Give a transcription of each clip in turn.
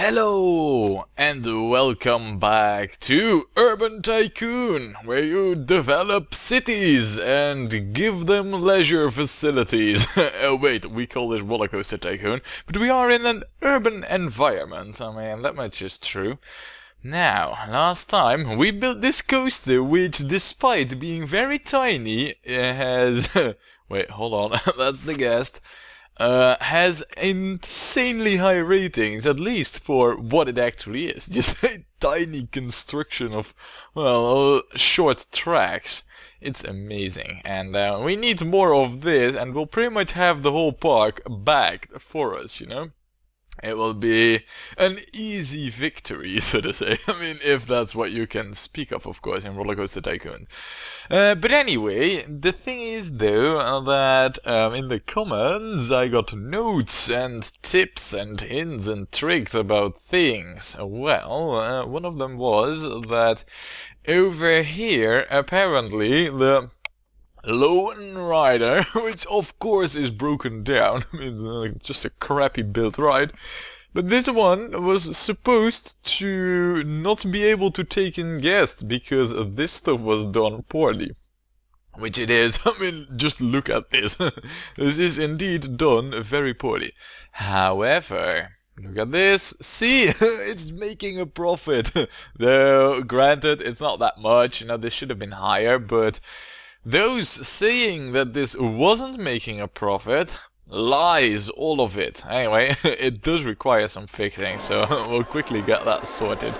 Hello and welcome back to Urban Tycoon, where you develop cities and give them leisure facilities. Oh wait, we call it Rollercoaster Tycoon, but we are in an urban environment. I mean, that much is true. Now, last time we built this coaster which, despite being very tiny, has... Wait, hold on, that's the guest. Has insanely high ratings, at least for what it actually is. Just a tiny construction of, well, short tracks. It's amazing, and we need more of this, and we'll pretty much have the whole park backed for us, you know? It will be an easy victory, so to say. I mean, if that's what you can speak of course, in Rollercoaster Tycoon. But anyway, the thing is, though, that in the comments I got notes and tips and hints and tricks about things. Well, one of them was that over here, apparently, the Lone Rider, which of course is broken down, I mean, just a crappy built ride, but this one was supposed to not be able to take in guests because this stuff was done poorly. Which it is. I mean, just look at this. This is indeed done very poorly. However, look at this. See, it's making a profit. Though, granted, it's not that much. You know, this should have been higher, but those saying that this wasn't making a profit, lies, all of it. Anyway, it does require some fixing, so we'll quickly get that sorted.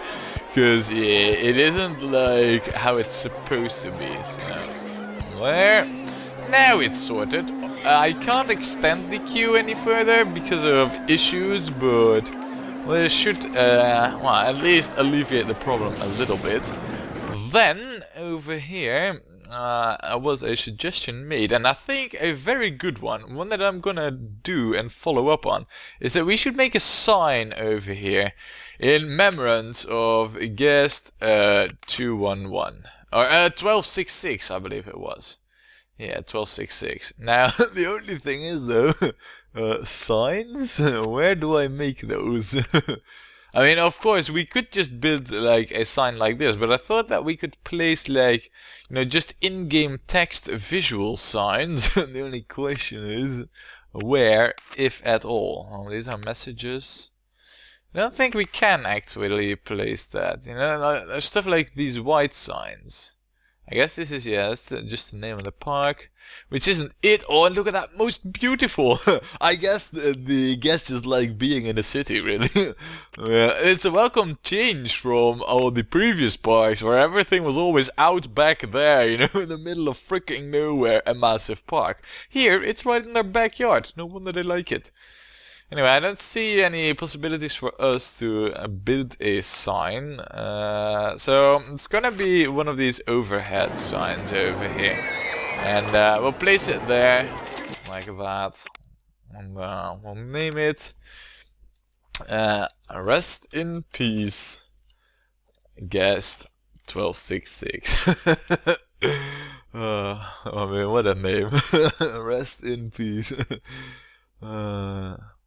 Because, yeah, it isn't like how it's supposed to be, so... There. Now it's sorted. I can't extend the queue any further because of issues, but... well, it should, well, at least alleviate the problem a little bit. Then, over here... was a suggestion made, and I think a very good one that I'm gonna do and follow up on, is that we should make a sign over here in remembrance of guest 211, or 1266 I believe it was. Yeah, 1266. Now, the only thing is though, signs? Where do I make those? I mean, of course, we could just build, like, a sign like this, but I thought that we could place, like, you know, just in-game text visual signs. The only question is, where, if at all? Oh, these are messages. I don't think we can actually place that, you know, there's stuff like these white signs. I guess this is, yeah, that's just the name of the park, which isn't it. Oh, and look at that, most beautiful. I guess the guests just like being in a city, really. Yeah, it's a welcome change from all the previous parks, where everything was always out back there, you know, in the middle of freaking nowhere, a massive park. Here, it's right in their backyard. No wonder they like it. Anyway, I don't see any possibilities for us to build a sign, so it's gonna be one of these overhead signs over here, and we'll place it there, like that, and we'll name it Rest in Peace, Guest 1266. I mean, what a name. Rest in Peace.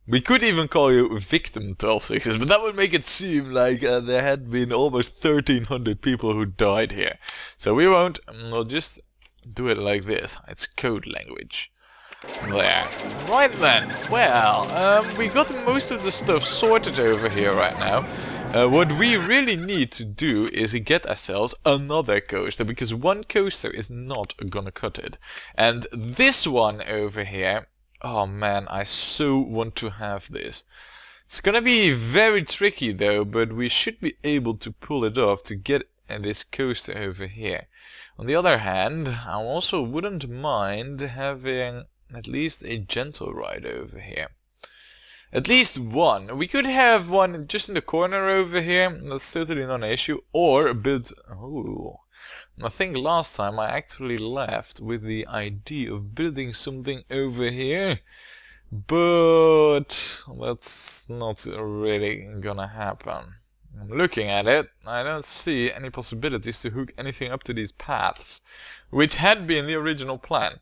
We could even call you Victim 1266, but that would make it seem like there had been almost 1,300 people who died here. So we won't, we'll just do it like this. It's code language. There. Right then, well, we got most of the stuff sorted over here right now. What we really need to do is get ourselves another coaster, because one coaster is not gonna cut it. And this one over here, oh man, I so want to have this. It's gonna be very tricky though, but we should be able to pull it off to get this coaster over here. On the other hand, I also wouldn't mind having at least a gentle ride over here. At least one. We could have one just in the corner over here, that's certainly not an issue, or build... oh... I think last time I actually left with the idea of building something over here, but that's not really gonna happen. I'm looking at it, I don't see any possibilities to hook anything up to these paths, which had been the original plan.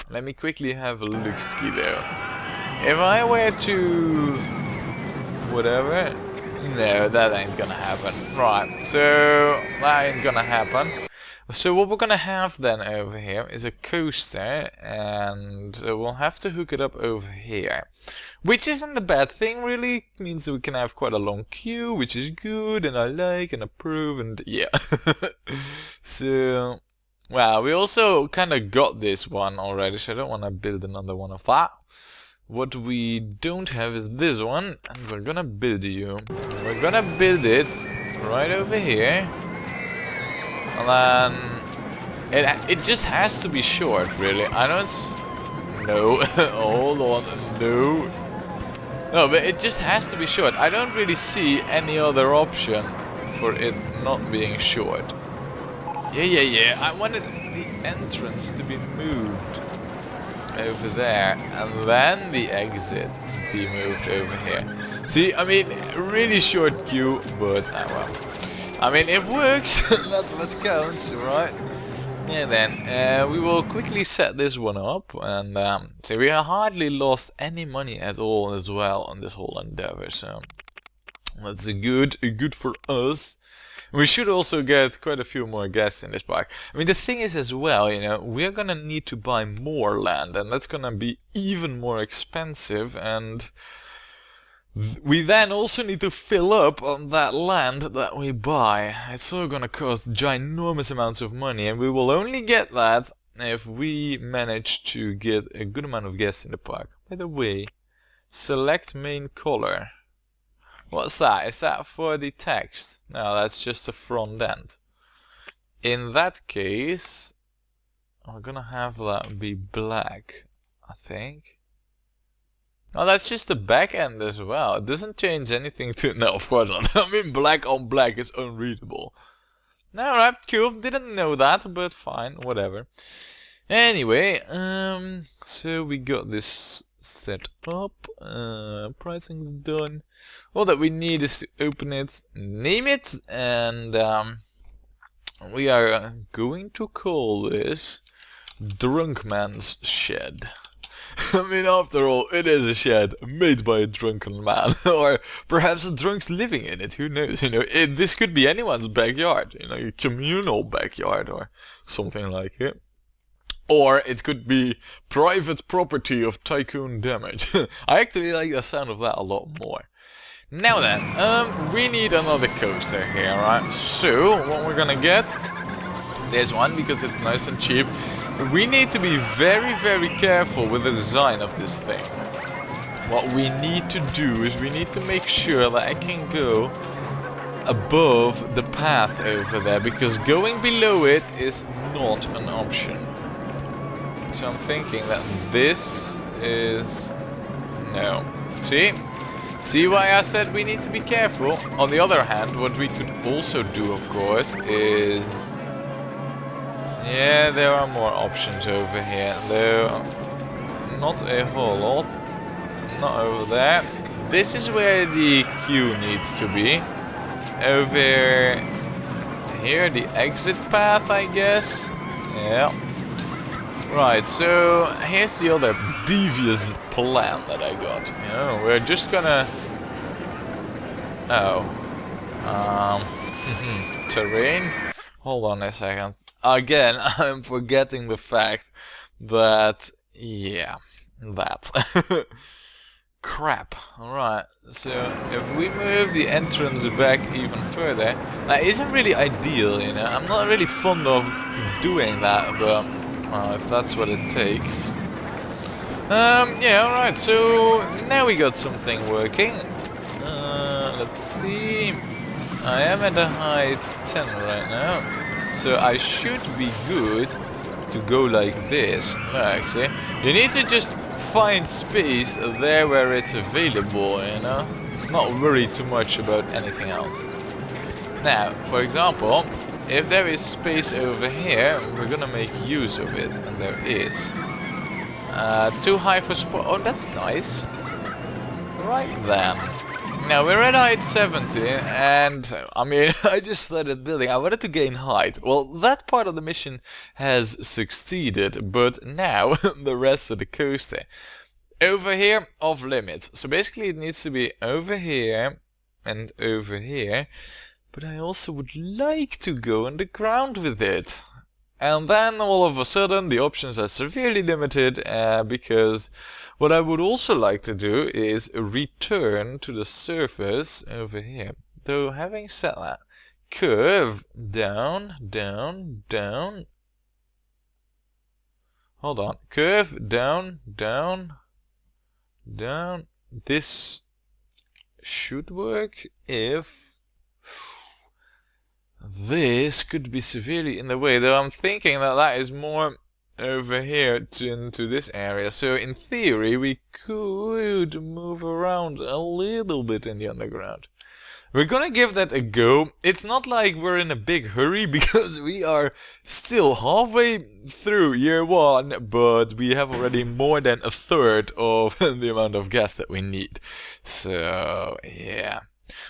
Let me quickly have a look-ski though. If I were to... whatever... No, that ain't gonna happen. Right, so that ain't gonna happen. So what we're gonna have then over here is a coaster, and we'll have to hook it up over here. Which isn't a bad thing really, it means that we can have quite a long queue, which is good, and I like, and approve, and yeah. So, well, we also kinda got this one already, so I don't wanna build another one of that. What we don't have is this one, and we're gonna build you. We're gonna build it right over here. And then it just has to be short, really. I know it's... No, hold on, no. No, but it just has to be short. I don't really see any other option for it not being short. Yeah. I wanted the entrance to be moved over there, and then the exit be moved over here. See, I mean, really short queue, but well. I mean, it works. That's what counts, right? Yeah, then we will quickly set this one up, and so we hardly lost any money at all as well on this whole endeavor. So that's good for us. We should also get quite a few more guests in this park. I mean, the thing is as well, you know, we're gonna need to buy more land, and that's gonna be even more expensive, and we then also need to fill up on that land that we buy. It's all gonna cost ginormous amounts of money, and we will only get that if we manage to get a good amount of guests in the park. By the way, select main color. What's that? Is that for the text? No, that's just the front end. In that case, we're gonna have that be black, I think. Oh, that's just the back end as well. It doesn't change anything to... No, of course not. I mean, black on black is unreadable. Alright, cool. Didn't know that, but fine, whatever. Anyway, so we got this set up. Pricing's done. All that we need is to open it, name it, and we are going to call this Drunk Man's Shed. I mean, after all, it is a shed made by a drunken man, or perhaps a drunk's living in it, who knows, you know, this could be anyone's backyard, you know, your communal backyard, or something like it. Or it could be private property of Tycoon Damage. I actually like the sound of that a lot more. Now then, we need another coaster here, right? So, what we're gonna get, there's one because it's nice and cheap. We need to be very careful with the design of this thing. What we need to do is we need to make sure that I can go above the path over there, because going below it is not an option. So I'm thinking that this is... no. See why I said we need to be careful? On the other hand, what we could also do, of course, is... yeah, there are more options over here, though not a whole lot. Not over there. This is where the queue needs to be. Over here, the exit path, I guess. Yeah. Right, so here's the other devious plan that I got. You know, we're just gonna... oh. Terrain? Hold on a second. Again, I'm forgetting the fact that... yeah, that. Crap. Alright, so if we move the entrance back even further... that isn't really ideal, you know. I'm not really fond of doing that, but... if that's what it takes. Yeah, alright, so now we got something working. Let's see. I am at a height 10 right now, so I should be good to go like this. Look, see? You need to just find space there where it's available, you know? Not worry too much about anything else. Now, for example, if there is space over here, we're gonna make use of it, and there is. Too high for support. Oh, that's nice. Right then. Now we're at height 70, and I mean, I just started building. I wanted to gain height. Well, that part of the mission has succeeded, but now the rest of the coaster. Over here, off limits. So basically it needs to be over here, and over here. But I also would like to go underground with it. And then all of a sudden the options are severely limited because what I would also like to do is return to the surface over here. Though having said that, curve down, down, down. Hold on. Curve down, down, down. This should work if this could be severely in the way, though I'm thinking that that is more over here into this area. So in theory we could move around a little bit in the underground. We're gonna give that a go. It's not like we're in a big hurry because we are still halfway through year 1, but we have already more than a third of the amount of gas that we need. So yeah.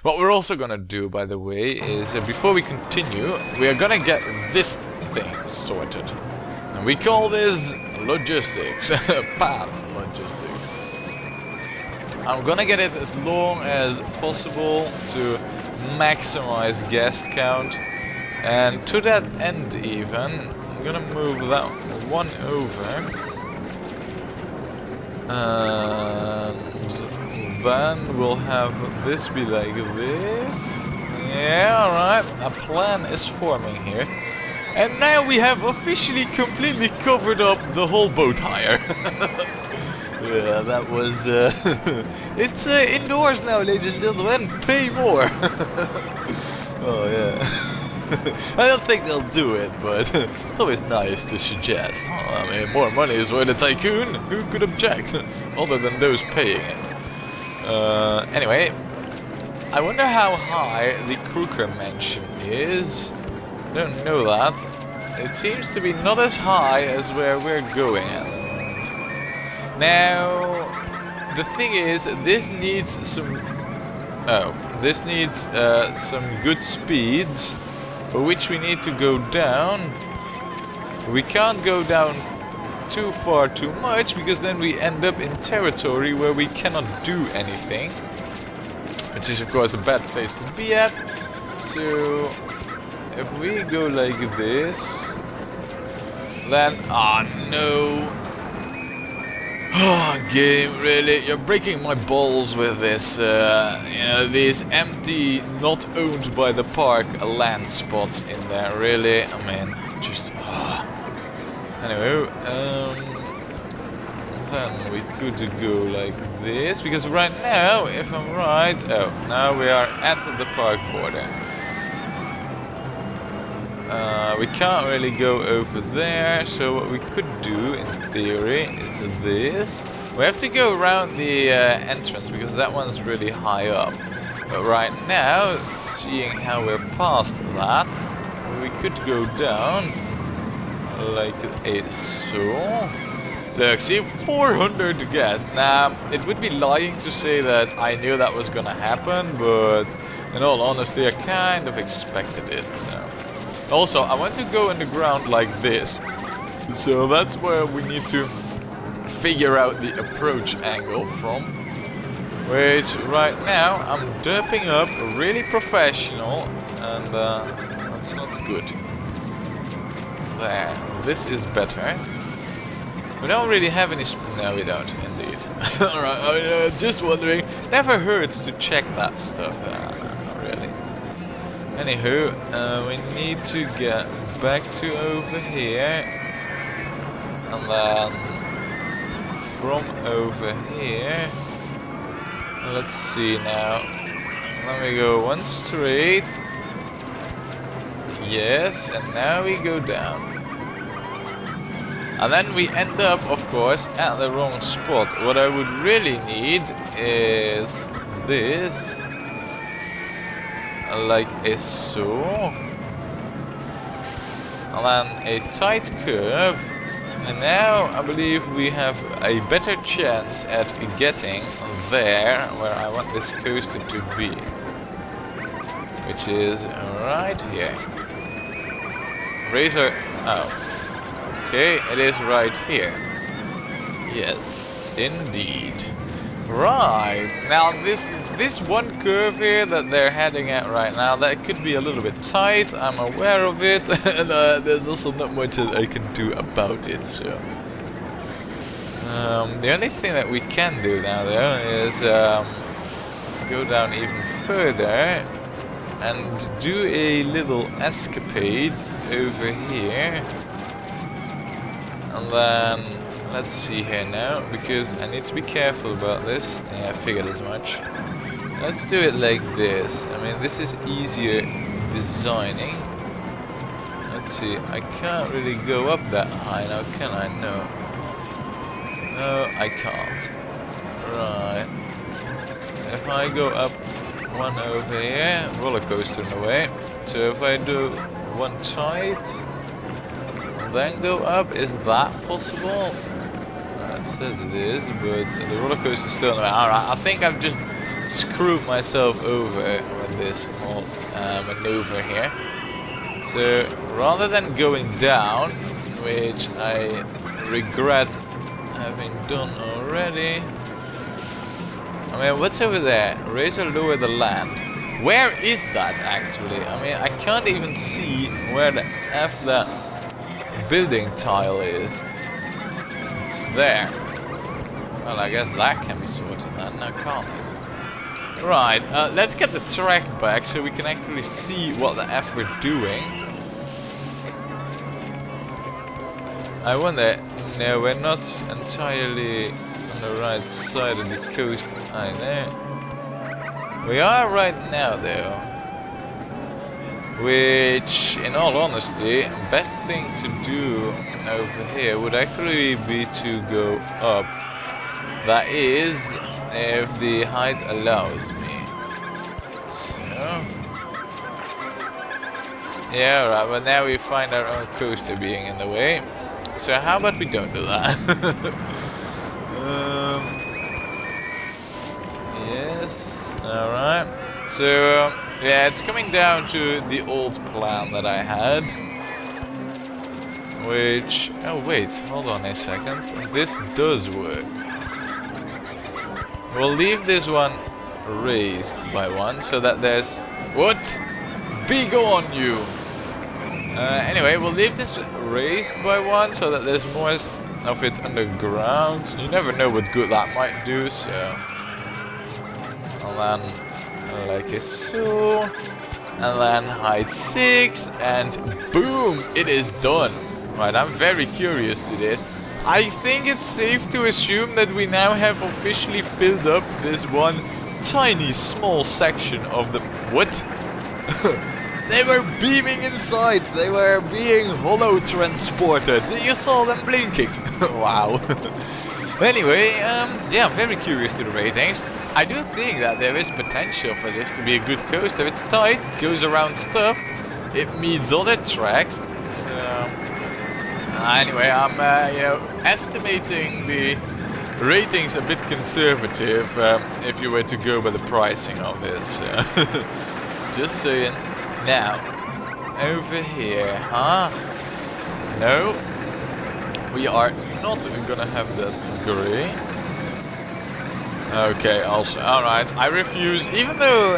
What we're also gonna do, by the way, is before we continue, we are gonna get this thing sorted. And we call this logistics, path logistics. I'm gonna get it as long as possible to maximize guest count, and to that end even, I'm gonna move that one over, and then we'll have this be like this. Yeah, alright, a plan is forming here. And now we have officially completely covered up the whole boat hire. Yeah, that was... it's indoors now, ladies and gentlemen. Pay more. Oh, yeah. I don't think they'll do it, but it's always nice to suggest. Oh, I mean, more money is worth a tycoon. Who could object? Other than those paying it. Anyway, I wonder how high the Crooker mansion is. I don't know that. It seems to be not as high as where we're going at the moment. Now, the thing is, this needs some... Oh, this needs some good speeds, for which we need to go down. We can't go down too far too much, because then we end up in territory where we cannot do anything. Which is of course a bad place to be at. So, if we go like this, then... Ah, no! Oh, game, really? You're breaking my balls with this, you know, these empty, not owned by the park land spots in there, really? I mean, just... Anyway, then we could go like this, because right now, if I'm right... Oh, now we are at the park border. We can't really go over there, so what we could do, in theory, is this. We have to go around the entrance, because that one's really high up. But right now, seeing how we're past that, we could go down like so. Look, see, 400 gas. Now, it would be lying to say that I knew that was gonna happen, but in all honesty, I kind of expected it, so... Also, I want to go underground like this, so that's where we need to figure out the approach angle from, which right now I'm derping up really professional, and that's not good. There, this is better. We don't really have any no, we don't, indeed. Alright, just wondering, never hurts to check that stuff. Really. Anywho, we need to get back to over here, and then from over here, let's see now, let me go one straight, yes, and now we go down, and then we end up, of course, at the wrong spot. What I would really need is this. Like so, and then a tight curve, and now I believe we have a better chance at getting there where I want this coaster to be, which is right here. Razor, oh, okay, it is right here. Yes, indeed. Right, now this this one curve here that they're heading at right now, that could be a little bit tight, I'm aware of it, and there's also not much that I can do about it, so... the only thing that we can do now though is go down even further and do a little escapade over here. And then, let's see here now, because I need to be careful about this. Yeah, I figured as much. Let's do it like this. I mean, this is easier designing. Let's see, I can't really go up that high now, can I? No. No, I can't. Right. If I go up one over here, roller coaster in a way. So if I do one tight, then go up, is that possible? It says it is, but the roller coaster is still in the way. Alright, I think I've just screwed myself over with this whole maneuver here. So rather than going down, which I regret having done already. I mean, what's over there? Raise or lower the land. Where is that actually? I mean, I can't even see where the F that building tile is. It's there. Well, I guess that can be sorted then, now can't it? Right, let's get the track back so we can actually see what the F we're doing. I wonder, no, we're not entirely on the right side of the coast either. We are right now though. Which, in all honesty, best thing to do over here would actually be to go up. That is, if the height allows me. So... yeah, right, but now we find our own coaster being in the way. So how about we don't do that? Yes, alright. So, yeah, it's coming down to the old plan that I had. Which... oh wait, hold on a second. This does work. We'll leave this one raised by one, so that there's... what? Be gone, you! Anyway, we'll leave this raised by one, so that there's more of it underground. You never know what good that might do, so... and then, like so... and then height 6, and boom! It is done! Right, I'm very curious to this. I think it's safe to assume that we now have officially filled up this one tiny small section of the... what? They were beaming inside! They were being hollow transported! You saw them blinking! Wow! Anyway, yeah, I'm very curious to the ratings. I do think that there is potential for this to be a good coaster. It's tight, goes around stuff, it meets other tracks. So... anyway, I'm you know, estimating the ratings a bit conservative if you were to go by the pricing of this. Just saying. Now, over here, huh? No, we are not gonna have that grey. Okay, also, alright, I refuse, even though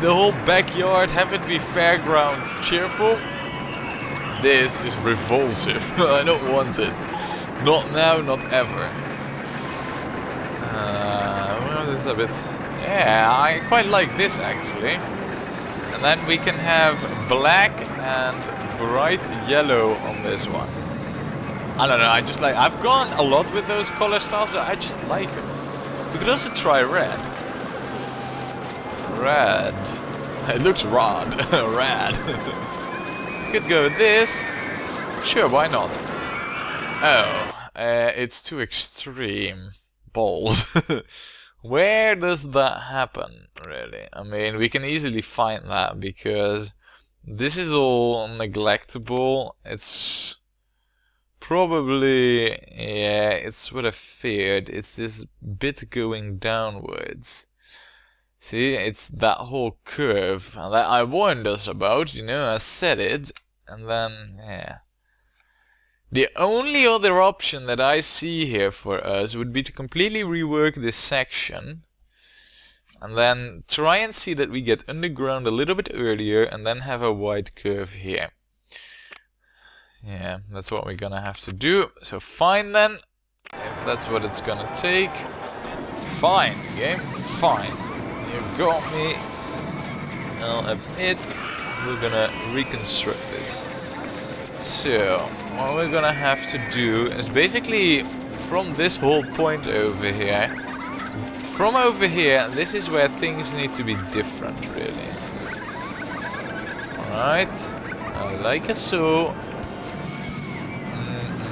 the whole backyard, have it be fairgrounds cheerful. This is revulsive. I don't want it. Not now, not ever. Well, this is a bit... yeah, I quite like this actually. And then we can have black and bright yellow on this one. I don't know, I just like... I've gone a lot with those color styles, but I just like them. We could also try red. Red. It looks rad. Rad. Could go with this. Sure, why not? Oh, it's too extreme. Balls. Where does that happen, really? I mean, we can easily find that because this is all neglectable. It's probably, yeah, it's what I feared. It's this bit going downwards. See, it's that whole curve that I warned us about, you know, I said it, and then, yeah. The only other option that I see here for us would be to completely rework this section. And then try and see that we get underground a little bit earlier and then have a wide curve here. Yeah, that's what we're gonna have to do. So fine then, if that's what it's gonna take. Fine, game, fine. You got me. I'll admit, we're gonna reconstruct this. So, what we're gonna have to do is basically from this whole point over here. From over here, this is where things need to be different, really. Alright, like so.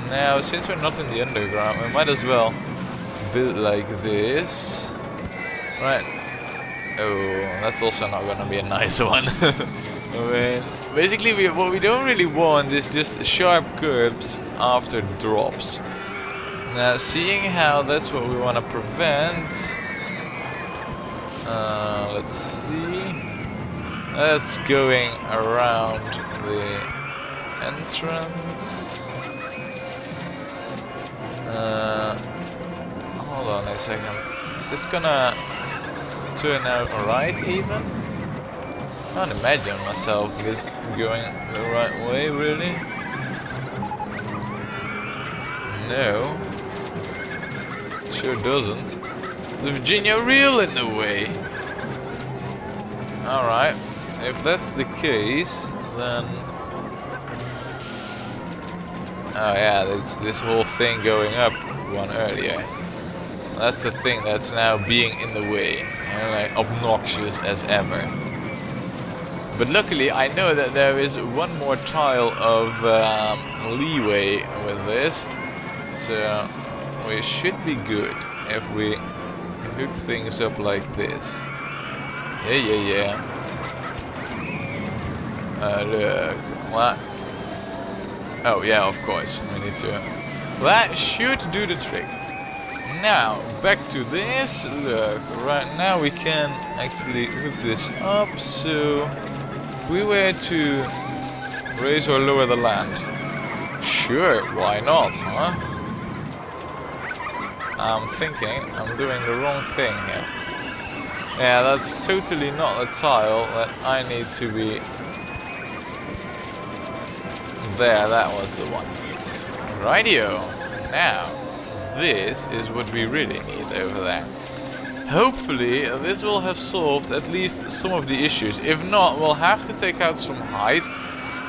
Now, since we're not in the underground, we might as well build like this. Right. Oh, that's also not gonna be a nice one. I mean, basically what we don't really want is just sharp curves after drops. Now, seeing how that's what we want to prevent, let's see. That's going around the entrance. Hold on a second. Is this gonna turn out alright even? I can't imagine myself this going the right way, really. No. Sure doesn't. The Virginia reel in the way. Alright. If that's the case, then... Oh yeah, it's this whole thing going up one earlier. That's the thing that's now being in the way. And like obnoxious as ever. But luckily I know that there is one more tile of leeway with this. So we should be good if we hook things up like this. Yeah. Look. What? Oh yeah, of course. We need to... That should do the trick. Now, back to this. Look, right now we can actually hook this up. So, if we were to raise or lower the land. Sure, why not, huh? I'm thinking I'm doing the wrong thing here. Yeah, that's totally not a tile that I need to be... There, that was the one. Rightio. Now, this is what we really need over there. Hopefully, this will have solved at least some of the issues. If not, we'll have to take out some height,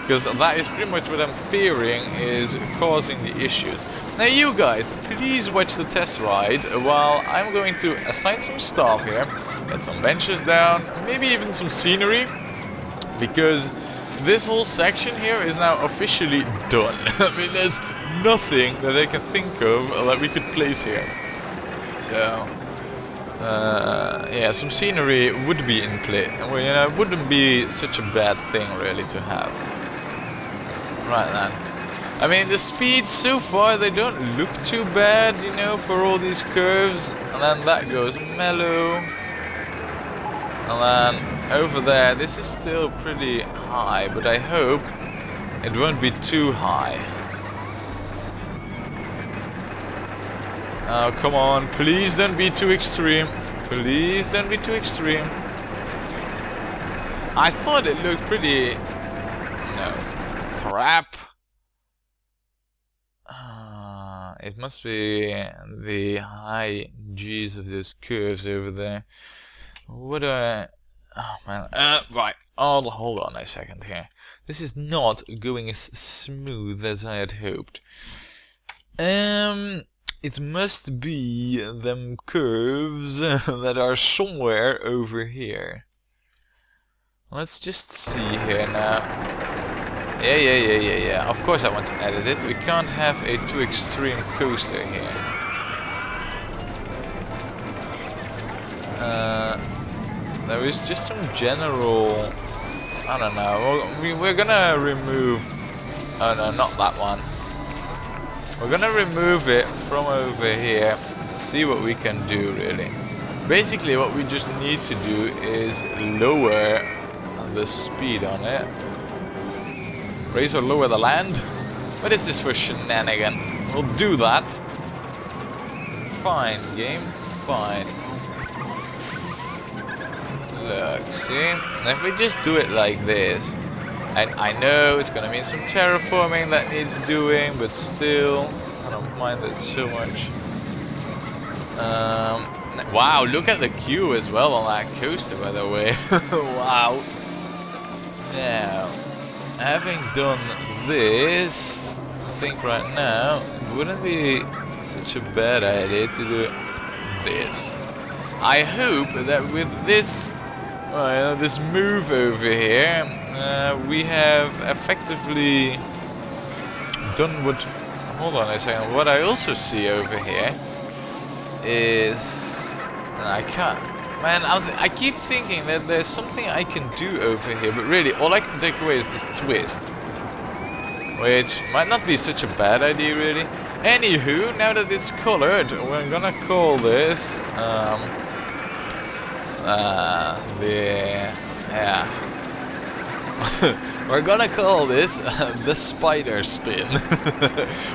because that is pretty much what I'm fearing is causing the issues. Now you guys, please watch the test ride while I'm going to assign some stuff here. Get some benches down, maybe even some scenery, because this whole section here is now officially done. I mean, there's nothing that I can think of that we could place here. So, yeah, some scenery would be in play. Well, you know, it wouldn't be such a bad thing really to have. Right then. I mean, the speeds so far, they don't look too bad, you know, for all these curves. And then that goes mellow. And then over there, this is still pretty high, but I hope it won't be too high. Oh, come on, please don't be too extreme. Please don't be too extreme. I thought it looked pretty... No. Crap. It must be the high G's of those curves over there. What do I... Oh man, right. Oh, hold on a second here. This is not going as smooth as I had hoped. It must be them curves that are somewhere over here. Let's just see here now. Yeah. Of course I want to edit it. We can't have a too extreme coaster here. There is just some general... I don't know. We're gonna remove... Oh no, not that one. We're gonna remove it from over here. See what we can do, really. Basically, what we just need to do is lower the speed on it. Raise or lower the land? What is this for shenanigan? We'll do that. Fine, game. Fine. look, see? And if we just do it like this, and I know it's gonna mean some terraforming that needs doing, but still, I don't mind it so much. Wow, look at the queue as well on that coaster, by the way. Wow. Now, having done this, I think right now it wouldn't be such a bad idea to do this. I hope that with this, this move over here, we have effectively done what. Hold on a second. What I also see over here is I can't. Man, I keep thinking that there's something I can do over here, but really all I can take away is this twist, which might not be such a bad idea, really. Anywho, now that it's colored, we're gonna call this we're gonna call this the spider spin,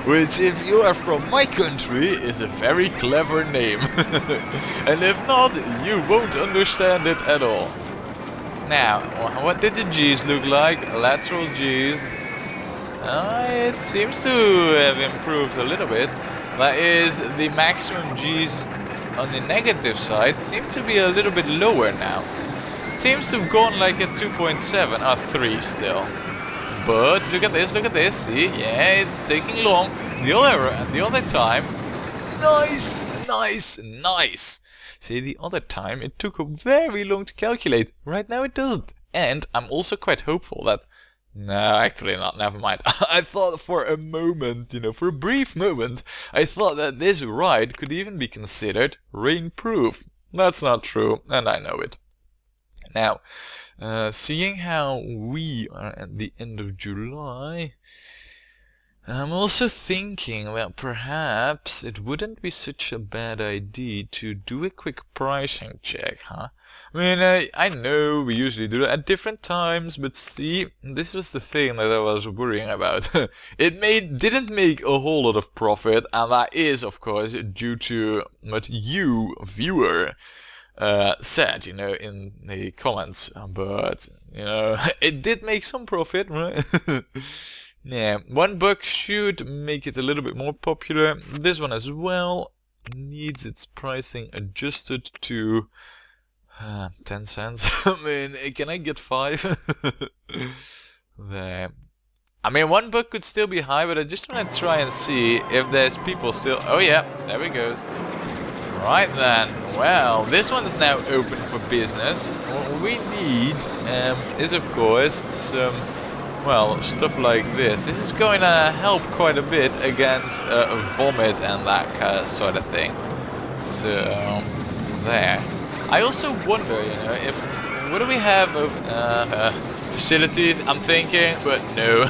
which, if you are from my country, is a very clever name. And if not, you won't understand it at all. Now, what did the G's look like? Lateral G's. It seems to have improved a little bit. That is, the maximum G's on the negative side seem to be a little bit lower now. Seems to have gone like a 2.7 or 3 still. But look at this, see? Yeah, it's taking long. The other time, nice. See, the other time it took very long to calculate. Right now it doesn't. And I'm also quite hopeful that... No, actually not, never mind. I thought for a moment, for a brief moment, I thought that this ride could even be considered rain-proof. That's not true, and I know it. Now, seeing how we are at the end of July, I'm also thinking, well, perhaps it wouldn't be such a bad idea to do a quick pricing check, huh? I mean, I know we usually do that at different times, but see, this was the thing that I was worrying about. It didn't make a whole lot of profit, and that is, of course, due to what you, viewer, said, in the comments, but, it did make some profit, right? Yeah, $1 should make it a little bit more popular. This one as well needs its pricing adjusted to 10 cents. I mean, can I get 5? There. I mean, $1 could still be high, but I just want to try and see if there's people still... Oh yeah, there we go. Right then, well, this one's now open for business. What we need is, of course, some, well, stuff like this. This is going to help quite a bit against vomit and that sort of thing. So, there. I also wonder, if... What do we have of facilities? I'm thinking, but no.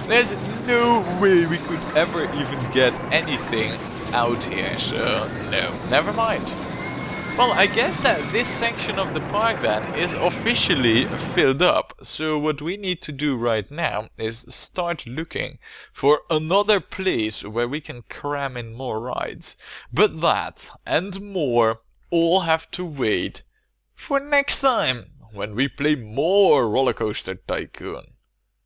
There's no way we could ever even get anything out here, so no, never mind. Well, I guess that this section of the park then is officially filled up, so what we need to do right now is start looking for another place where we can cram in more rides. But that and more all have to wait for next time when we play more Rollercoaster Tycoon.